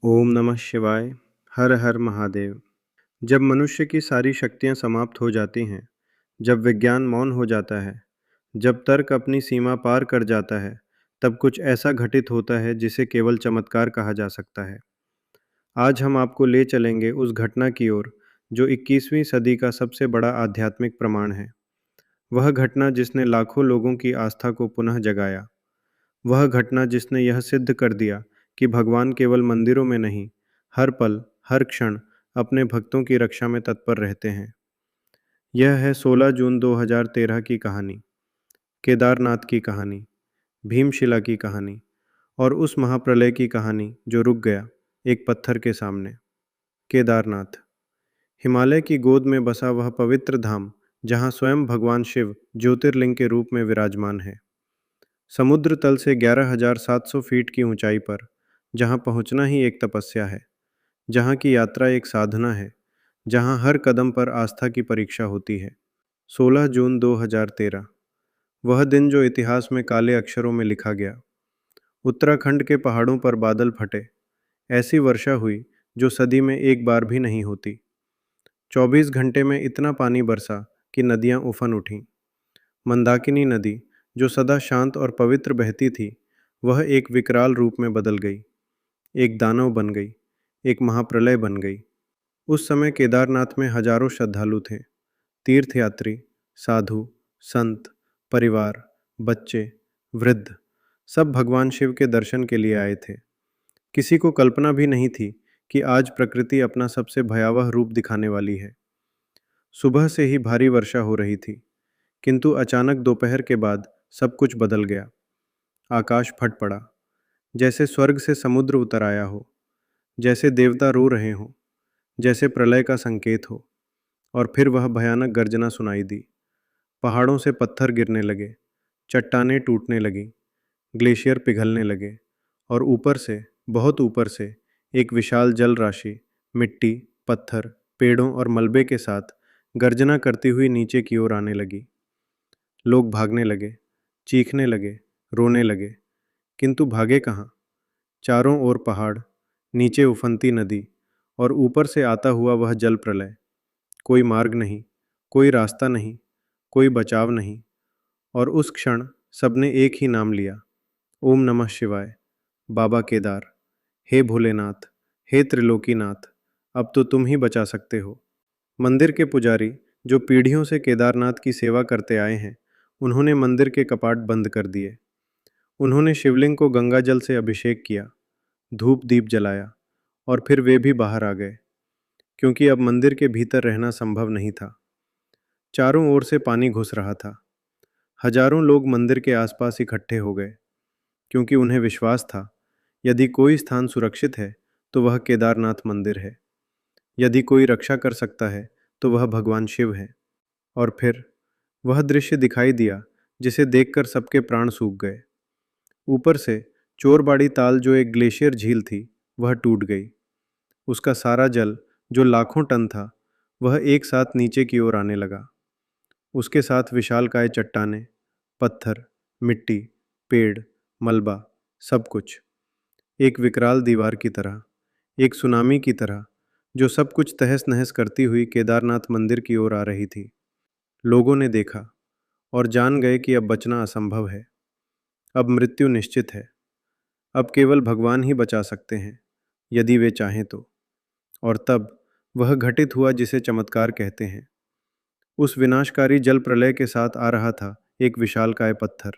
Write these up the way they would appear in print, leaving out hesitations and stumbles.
ओम नमः शिवाय। हर हर महादेव। जब मनुष्य की सारी शक्तियां समाप्त हो जाती हैं, जब विज्ञान मौन हो जाता है, जब तर्क अपनी सीमा पार कर जाता है, तब कुछ ऐसा घटित होता है जिसे केवल चमत्कार कहा जा सकता है। आज हम आपको ले चलेंगे उस घटना की ओर जो 21वीं सदी का सबसे बड़ा आध्यात्मिक प्रमाण है। वह घटना जिसने लाखों लोगों की आस्था को पुनः जगाया। वह घटना जिसने यह सिद्ध कर दिया कि भगवान केवल मंदिरों में नहीं, हर पल, हर क्षण अपने भक्तों की रक्षा में तत्पर रहते हैं। यह है 16 जून 2013 की कहानी, केदारनाथ की कहानी, भीमशिला की कहानी और उस महाप्रलय की कहानी जो रुक गया एक पत्थर के सामने। केदारनाथ, हिमालय की गोद में बसा वह पवित्र धाम जहाँ स्वयं भगवान शिव ज्योतिर्लिंग के रूप में विराजमान है। समुद्र तल से 11,700 फीट की ऊंचाई पर, जहां पहुंचना ही एक तपस्या है, जहां की यात्रा एक साधना है, जहां हर कदम पर आस्था की परीक्षा होती है। 16 जून 2013, वह दिन जो इतिहास में काले अक्षरों में लिखा गया। उत्तराखंड के पहाड़ों पर बादल फटे। ऐसी वर्षा हुई जो सदी में एक बार भी नहीं होती। 24 घंटे में इतना पानी बरसा कि नदियां उफन उठीं। मंदाकिनी नदी, जो सदा शांत और पवित्र बहती थी, वह एक विकराल रूप में बदल गई, एक दानव बन गई, एक महाप्रलय बन गई। उस समय केदारनाथ में हजारों श्रद्धालु थे, तीर्थयात्री, साधु, संत, परिवार, बच्चे, वृद्ध, सब भगवान शिव के दर्शन के लिए आए थे। किसी को कल्पना भी नहीं थी कि आज प्रकृति अपना सबसे भयावह रूप दिखाने वाली है। सुबह से ही भारी वर्षा हो रही थी, किंतु अचानक दोपहर के बाद सब कुछ बदल गया। आकाश फट पड़ा, जैसे स्वर्ग से समुद्र उतर आया हो, जैसे देवता रो रहे हों, जैसे प्रलय का संकेत हो। और फिर वह भयानक गर्जना सुनाई दी। पहाड़ों से पत्थर गिरने लगे, चट्टानें टूटने लगीं, ग्लेशियर पिघलने लगे और ऊपर से, बहुत ऊपर से, एक विशाल जल राशि मिट्टी, पत्थर, पेड़ों और मलबे के साथ गर्जना करती हुई नीचे की ओर आने लगी। लोग भागने लगे, चीखने लगे, रोने लगे, किंतु भागे कहाँ? चारों ओर पहाड़, नीचे उफनती नदी और ऊपर से आता हुआ वह जल प्रलय। कोई मार्ग नहीं, कोई रास्ता नहीं, कोई बचाव नहीं। और उस क्षण सबने एक ही नाम लिया, ओम नमः शिवाय। बाबा केदार, हे भोलेनाथ, हे त्रिलोकीनाथ, अब तो तुम ही बचा सकते हो। मंदिर के पुजारी, जो पीढ़ियों से केदारनाथ की सेवा करते आए हैं, उन्होंने मंदिर के कपाट बंद कर दिए। उन्होंने शिवलिंग को गंगा जल से अभिषेक किया, धूप दीप जलाया और फिर वे भी बाहर आ गए, क्योंकि अब मंदिर के भीतर रहना संभव नहीं था। चारों ओर से पानी घुस रहा था। हजारों लोग मंदिर के आसपास इकट्ठे हो गए, क्योंकि उन्हें विश्वास था, यदि कोई स्थान सुरक्षित है तो वह केदारनाथ मंदिर है। यदि कोई रक्षा कर सकता है तो वह भगवान शिव है। और फिर वह दृश्य दिखाई दिया जिसे देखकर सबके प्राण सूख गए। ऊपर से चोरबाड़ी ताल, जो एक ग्लेशियर झील थी, वह टूट गई। उसका सारा जल, जो लाखों टन था, वह एक साथ नीचे की ओर आने लगा। उसके साथ विशालकाय चट्टानें, पत्थर, मिट्टी, पेड़, मलबा, सब कुछ एक विकराल दीवार की तरह, एक सुनामी की तरह, जो सब कुछ तहस नहस करती हुई केदारनाथ मंदिर की ओर आ रही थी। लोगों ने देखा और जान गए कि अब बचना असंभव है, अब मृत्यु निश्चित है, अब केवल भगवान ही बचा सकते हैं, यदि वे चाहें तो। और तब वह घटित हुआ जिसे चमत्कार कहते हैं। उस विनाशकारी जल प्रलय के साथ आ रहा था एक विशालकाय पत्थर,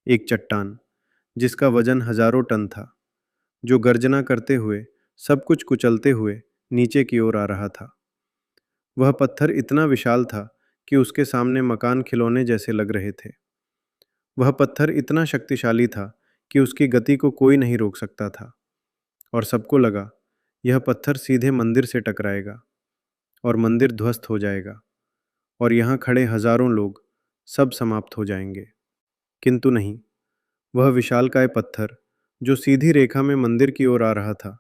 एक चट्टान जिसका वजन हजारों टन था, जो गर्जना करते हुए, सब कुछ कुचलते हुए नीचे की ओर आ रहा था। वह पत्थर इतना विशाल था कि उसके सामने मकान खिलौने जैसे लग रहे थे। वह पत्थर इतना शक्तिशाली था कि उसकी गति को कोई नहीं रोक सकता था। और सबको लगा, यह पत्थर सीधे मंदिर से टकराएगा और मंदिर ध्वस्त हो जाएगा और यहाँ खड़े हजारों लोग सब समाप्त हो जाएंगे। किंतु नहीं, वह विशालकाय पत्थर, जो सीधी रेखा में मंदिर की ओर आ रहा था,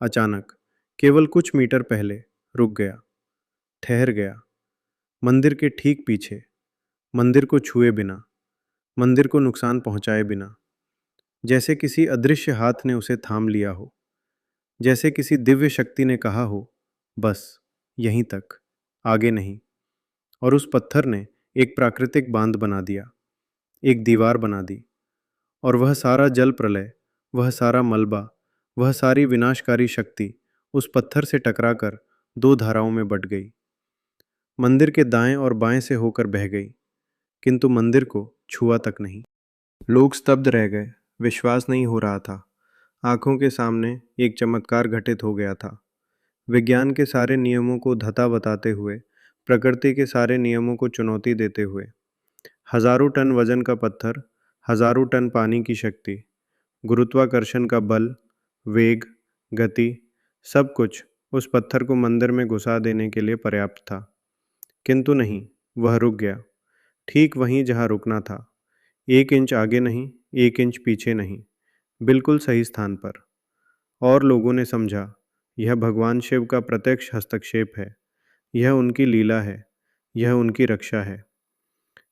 अचानक, केवल कुछ मीटर पहले, रुक गया, ठहर गया, मंदिर के ठीक पीछे, मंदिर को छुए बिना, मंदिर को नुकसान पहुंचाए बिना, जैसे किसी अदृश्य हाथ ने उसे थाम लिया हो। जैसे किसी दिव्य शक्ति ने कहा हो, बस यहीं तक, आगे नहीं। और उस पत्थर ने एक प्राकृतिक बांध बना दिया, एक दीवार बना दी। और वह सारा जल प्रलय, वह सारा मलबा, वह सारी विनाशकारी शक्ति उस पत्थर से टकराकर दो धाराओं में बट गई। मंदिर के दाएं और बाएं से होकर बह गई, किंतु मंदिर को छुआ तक नहीं। लोग स्तब्ध रह गए, विश्वास नहीं हो रहा था। आंखों के सामने एक चमत्कार घटित हो गया था। विज्ञान के सारे नियमों को धता बताते हुए, प्रकृति के सारे नियमों को चुनौती देते हुए, हजारों टन वजन का पत्थर, हजारों टन पानी की शक्ति, गुरुत्वाकर्षण का बल, वेग, गति, सब कुछ उस पत्थर को मंदिर में घुसा देने के लिए पर्याप्त था। किंतु नहीं, वह रुक गया, ठीक वहीं जहाँ रुकना था। 1 इंच आगे नहीं, 1 इंच पीछे नहीं, बिल्कुल सही स्थान पर। और लोगों ने समझा, यह भगवान शिव का प्रत्यक्ष हस्तक्षेप है, यह उनकी लीला है, यह उनकी रक्षा है।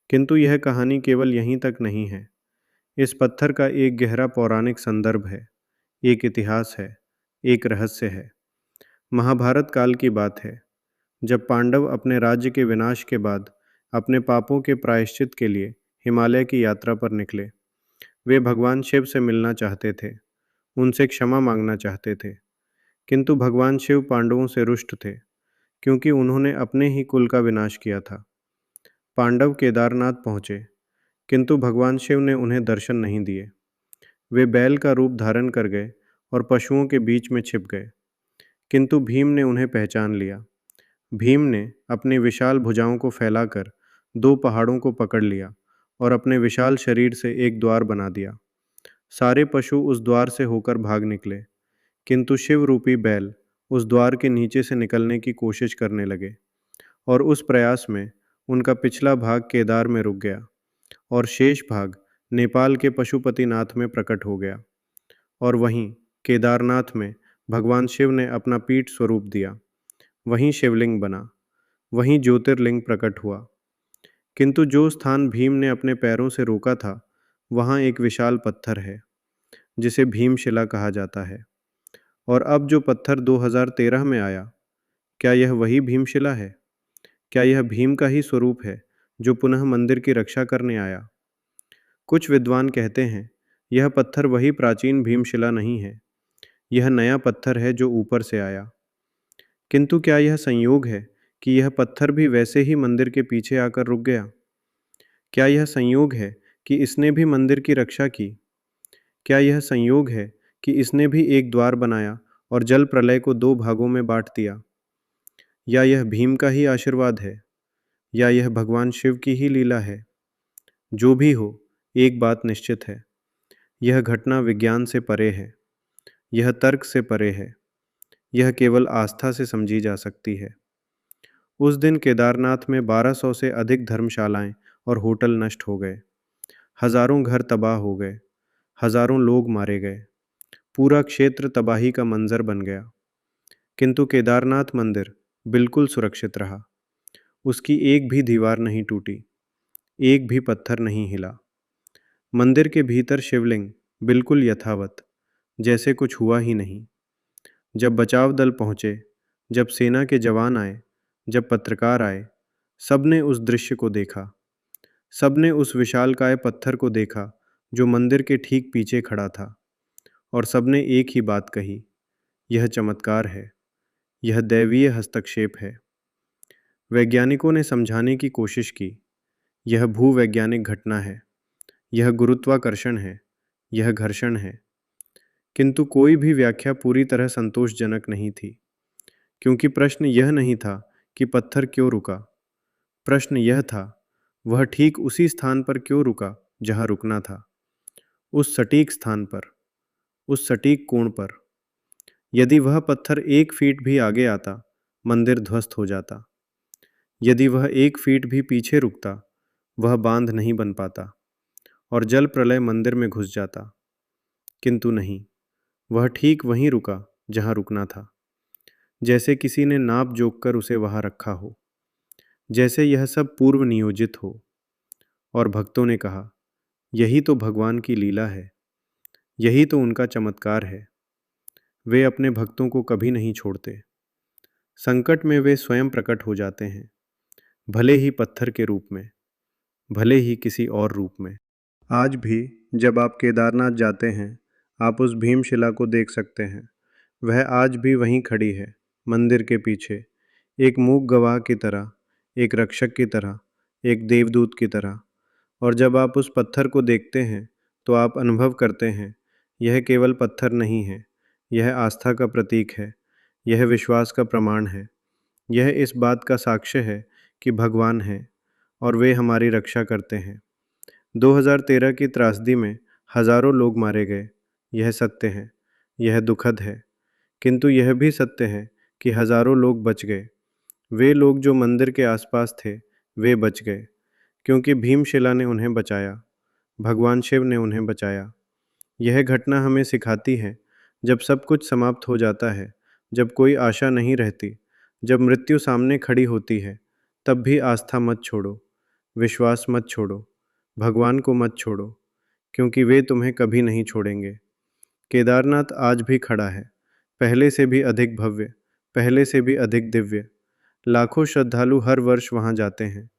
किंतु यह कहानी केवल यहीं तक नहीं है। इस पत्थर का एक गहरा पौराणिक संदर्भ है, एक इतिहास है, एक रहस्य है। महाभारत काल की बात है, जब पांडव अपने राज्य के विनाश के बाद अपने पापों के प्रायश्चित के लिए हिमालय की यात्रा पर निकले। वे भगवान शिव से मिलना चाहते थे, उनसे क्षमा मांगना चाहते थे। किंतु भगवान शिव पांडवों से रुष्ट थे, क्योंकि उन्होंने अपने ही कुल का विनाश किया था। पांडव केदारनाथ पहुँचे, किंतु भगवान शिव ने उन्हें दर्शन नहीं दिए। वे बैल का रूप धारण कर गए और पशुओं के बीच में छिप गए। किंतु भीम ने उन्हें पहचान लिया। भीम ने अपनी विशाल भुजाओं को फैलाकर दो पहाड़ों को पकड़ लिया और अपने विशाल शरीर से एक द्वार बना दिया। सारे पशु उस द्वार से होकर भाग निकले, किंतु शिव रूपी बैल उस द्वार के नीचे से निकलने की कोशिश करने लगे, और उस प्रयास में उनका पिछला भाग केदार में रुक गया और शेष भाग नेपाल के पशुपतिनाथ में प्रकट हो गया। और वहीं केदारनाथ में भगवान शिव ने अपना पीठ स्वरूप दिया। वहीं शिवलिंग बना, वहीं ज्योतिर्लिंग प्रकट हुआ। किंतु जो स्थान भीम ने अपने पैरों से रोका था, वहाँ एक विशाल पत्थर है, जिसे भीमशिला कहा जाता है। और अब जो पत्थर 2013 में आया, क्या यह वही भीमशिला है? क्या यह भीम का ही स्वरूप है, जो पुनः मंदिर की रक्षा करने आया? कुछ विद्वान कहते हैं, यह पत्थर वही प्राचीन भीमशिला नहीं है, यह नया पत्थर है जो ऊपर से आया। किंतु क्या यह संयोग है कि यह पत्थर भी वैसे ही मंदिर के पीछे आकर रुक गया? क्या यह संयोग है कि इसने भी मंदिर की रक्षा की? क्या यह संयोग है कि इसने भी एक द्वार बनाया और जल प्रलय को दो भागों में बांट दिया? या यह भीम का ही आशीर्वाद है, या यह भगवान शिव की ही लीला है? जो भी हो, एक बात निश्चित है, यह घटना विज्ञान से परे है, यह तर्क से परे है, यह केवल आस्था से समझी जा सकती है। उस दिन केदारनाथ में 1200 से अधिक धर्मशालाएं और होटल नष्ट हो गए। हजारों घर तबाह हो गए, हजारों लोग मारे गए, पूरा क्षेत्र तबाही का मंजर बन गया। किंतु केदारनाथ मंदिर बिल्कुल सुरक्षित रहा। उसकी एक भी दीवार नहीं टूटी, एक भी पत्थर नहीं हिला। मंदिर के भीतर शिवलिंग बिल्कुल यथावत, जैसे कुछ हुआ ही नहीं। जब बचाव दल पहुंचे, जब सेना के जवान आए, जब पत्रकार आए, सबने उस दृश्य को देखा। सबने उस विशालकाय पत्थर को देखा जो मंदिर के ठीक पीछे खड़ा था, और सबने एक ही बात कही, यह चमत्कार है, यह दैवीय हस्तक्षेप है। वैज्ञानिकों ने समझाने की कोशिश की, यह भूवैज्ञानिक घटना है, यह गुरुत्वाकर्षण है, यह घर्षण है। किंतु कोई भी व्याख्या पूरी तरह संतोषजनक नहीं थी, क्योंकि प्रश्न यह नहीं था कि पत्थर क्यों रुका। प्रश्न यह था, वह ठीक उसी स्थान पर क्यों रुका जहाँ रुकना था, उस सटीक स्थान पर, उस सटीक कोण पर। यदि वह पत्थर 1 फीट भी आगे आता, मंदिर ध्वस्त हो जाता। यदि वह 1 फीट भी पीछे रुकता, वह बांध नहीं बन पाता और जल प्रलय मंदिर में घुस जाता। किंतु नहीं, वह ठीक वहीं रुका जहाँ रुकना था, जैसे किसी ने नाप जोक कर उसे वहाँ रखा हो, जैसे यह सब पूर्व नियोजित हो। और भक्तों ने कहा, यही तो भगवान की लीला है, यही तो उनका चमत्कार है। वे अपने भक्तों को कभी नहीं छोड़ते। संकट में वे स्वयं प्रकट हो जाते हैं, भले ही पत्थर के रूप में, भले ही किसी और रूप में। आज भी जब आप केदारनाथ जाते हैं, आप उस भीमशिला को देख सकते हैं। वह आज भी वहीं खड़ी है, मंदिर के पीछे, एक मूक गवाह की तरह, एक रक्षक की तरह, एक देवदूत की तरह। और जब आप उस पत्थर को देखते हैं, तो आप अनुभव करते हैं, यह केवल पत्थर नहीं है, यह आस्था का प्रतीक है, यह विश्वास का प्रमाण है। यह इस बात का साक्ष्य है कि भगवान हैं और वे हमारी रक्षा करते हैं। 2013 की त्रासदी में हजारों लोग मारे गए, यह सत्य है, यह दुखद है, किंतु यह भी सत्य है कि हजारों लोग बच गए। वे लोग जो मंदिर के आसपास थे, वे बच गए, क्योंकि भीमशिला ने उन्हें बचाया, भगवान शिव ने उन्हें बचाया। यह घटना हमें सिखाती है, जब सब कुछ समाप्त हो जाता है, जब कोई आशा नहीं रहती, जब मृत्यु सामने खड़ी होती है, तब भी आस्था मत छोड़ो, विश्वास मत छोड़ो, भगवान को मत छोड़ो, क्योंकि वे तुम्हें कभी नहीं छोड़ेंगे। केदारनाथ आज भी खड़ा है, पहले से भी अधिक भव्य, पहले से भी अधिक दिव्य। लाखों श्रद्धालु हर वर्ष वहाँ जाते हैं,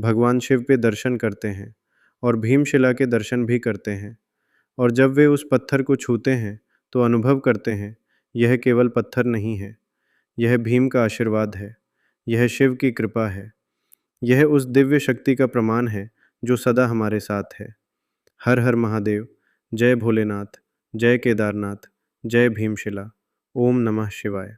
भगवान शिव पे दर्शन करते हैं और भीमशिला के दर्शन भी करते हैं। और जब वे उस पत्थर को छूते हैं, तो अनुभव करते हैं, यह केवल पत्थर नहीं है, यह भीम का आशीर्वाद है, यह शिव की कृपा है, यह उस दिव्य शक्ति का प्रमाण है जो सदा हमारे साथ है। हर हर महादेव, जय भोलेनाथ, जय केदारनाथ, जय भीमशिला। ओम नमः शिवाय।